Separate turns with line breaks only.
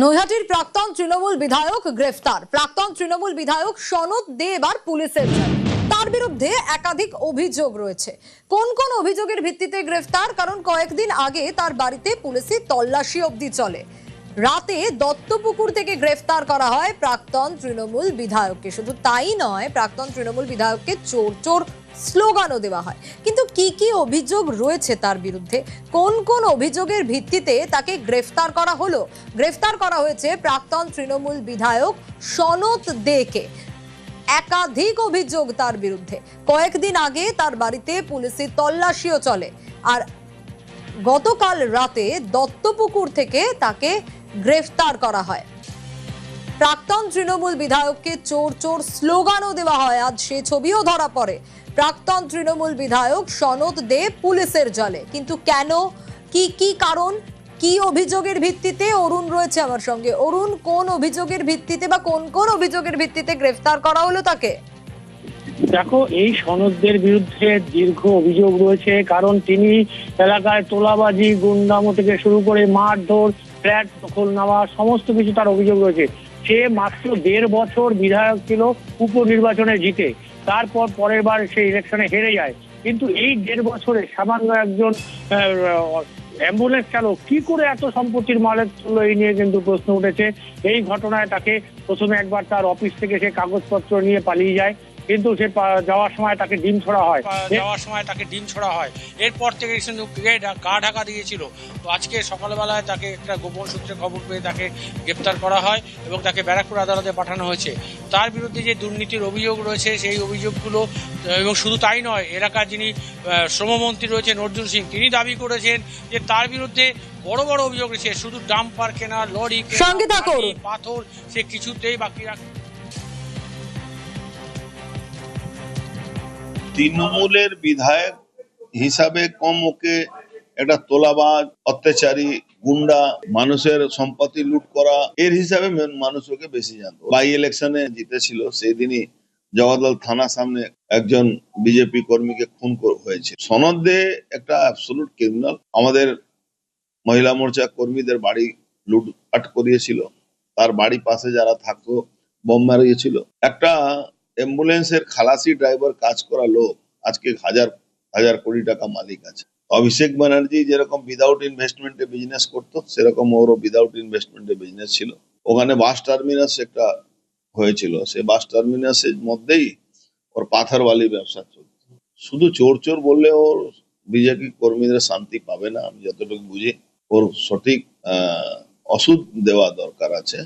নৈহাটির প্রাক্তন তৃণমূল বিধায়ক গ্রেফতার। প্রাক্তন তৃণমূল বিধায়ক সনদ দে এবার পুলিশের জালে। তার বিরুদ্ধে একাধিক অভিযোগ রয়েছে। কোন কোন অভিযোগের ভিত্তিতে গ্রেফতার? কারণ কয়েকদিন আগে তার বাড়িতে পুলিশি তল্লাশি অবধি চলে। রাতে দত্তপুকুর থেকে গ্রেফতার করা হয় প্রাক্তন তৃণমূল বিধায়ককে। শুধু তাই নয়, প্রাক্তন তৃণমূল বিধায়ককে চোর চোর স্লোগানও দেওয়া হয়। কিন্তু কি কি অভিযোগ রয়েছে তার বিরুদ্ধে, কোন কোন অভিযোগের ভিত্তিতে তাকে গ্রেফতার করা হলো? গ্রেফতার করা হয়েছে প্রাক্তন তৃণমূল বিধায়ক সনদ দেকে। একাধিক অভিযোগ তার বিরুদ্ধে। কয়েকদিন আগে তার বাড়িতে পুলিশি তল্লাশিও চলে, আর গতকাল রাতে দত্তপুকুর থেকে তাকে গ্রেফতার করা হয়। প্রাক্তন তৃণমূল বিধায়ককে চোর চোর স্লোগানও দেওয়া হয়। আজ সে ছবিও ধরা পড়ে। প্রাক্তন তৃণমূল বিধায়ক সনদ দে পুলিশের জালে। কিন্তু কেন, কি কি কারণ, কি অভিযোগের ভিত্তিতে? অরুণ রয়েছে আমার সঙ্গে। অরুণ, কোন অভিযোগের ভিত্তিতে বা কোন কোন অভিযোগের ভিত্তিতে গ্রেফতার করা হলো তাকে?
দেখো, এই সনদদের বিরুদ্ধে দীর্ঘ অভিযোগ রয়েছে। কারণ তিনি এলাকায় তোলাবাজি, গুন্ডামো থেকে শুরু করে মারধর, ফ্ল্যাট দখল নেওয়া, সমস্ত কিছু তার অভিযোগ রয়েছে। সে মাত্র 1.5 বছর বিধায়ক ছিল উপনির্বাচনে জিতে। তারপর পরের বার সে ইলেকশনে হেরে যায়। কিন্তু এই 1.5 বছরে সামান্য একজন অ্যাম্বুলেন্স চালক কি করে এত সম্পত্তির মালিক হলো, এই নিয়ে কিন্তু প্রশ্ন উঠেছে। এই ঘটনায় তাকে প্রথমে একবার তার অফিস থেকে সে কাগজপত্র নিয়ে পালিয়ে যায়, কিন্তু সে যাওয়ার সময় তাকে ডিম ছোড়া হয়। এরপর থেকে গা ঢাকা দিয়েছিল। তো আজকে সকালবেলায় তাকে একটা গোপন সূত্রে খবর পেয়ে তাকে গ্রেপ্তার করা হয় এবং তাকে ব্যারাকপুর আদালতে পাঠানো হয়েছে। তার বিরুদ্ধে যে দুর্নীতির অভিযোগ রয়েছে সেই অভিযোগগুলো, এবং শুধু তাই নয়, এলাকার যিনি শ্রমমন্ত্রী রয়েছেন অর্জুন সিং, তিনি দাবি করেছেন যে তার বিরুদ্ধে বড় বড় অভিযোগ রয়েছে। শুধু ডাম্পার কেনা, লরি কেনা, পাথর সে কিছুতেই বাকি রাখে।
তৃণমূলের বিধায়ক হিসাবে কম, ওকে একটা তোলাবাজ, অত্যাচারী, গুন্ডা, মানুষের সম্পত্তি লুট করা, এর হিসাবে মানুষ ওকে বেশি জানতো। বাই ইলেকশনে জিতেছিল, সেই দিনই জগদ্দল থানার সামনে একজন বিজেপি কর্মীকে খুন হয়েছে। সনদ দে একটা অ্যাবসলিউট ক্রিমিনাল। আমাদের মহিলা মোর্চা কর্মীদের বাড়ি লুটপাট করিয়েছিল, তার বাড়ি পাশে যারা থাকতো বোম মারিয়েছিল। একটা অ্যাম্বুলেন্সের খালাসি ড্রাইভার কাজ করা লোক আজকে হাজার হাজার কোটি টাকা মালিক আছে। অভিষেক ব্যানার্জি যেরকম উইদাউট ইনভেস্টমেন্টে বিজনেস করতো, সেরকম ওরও উইদাউট ইনভেস্টমেন্টে বিজনেস ছিল। ওখানে বাস টার্মিনাস একটা হয়েছিল, সে বাস টার্মিনাসের মধ্যেই ওর পাথরবালি ব্যবসা চলত। শুধু চোর চোর বললে ওর বিজেপি কর্মীদের শান্তি পাবে না, আমি যতটুকু বুঝি। ওর সঠিক ওষুধ দেওয়া দরকার আছে।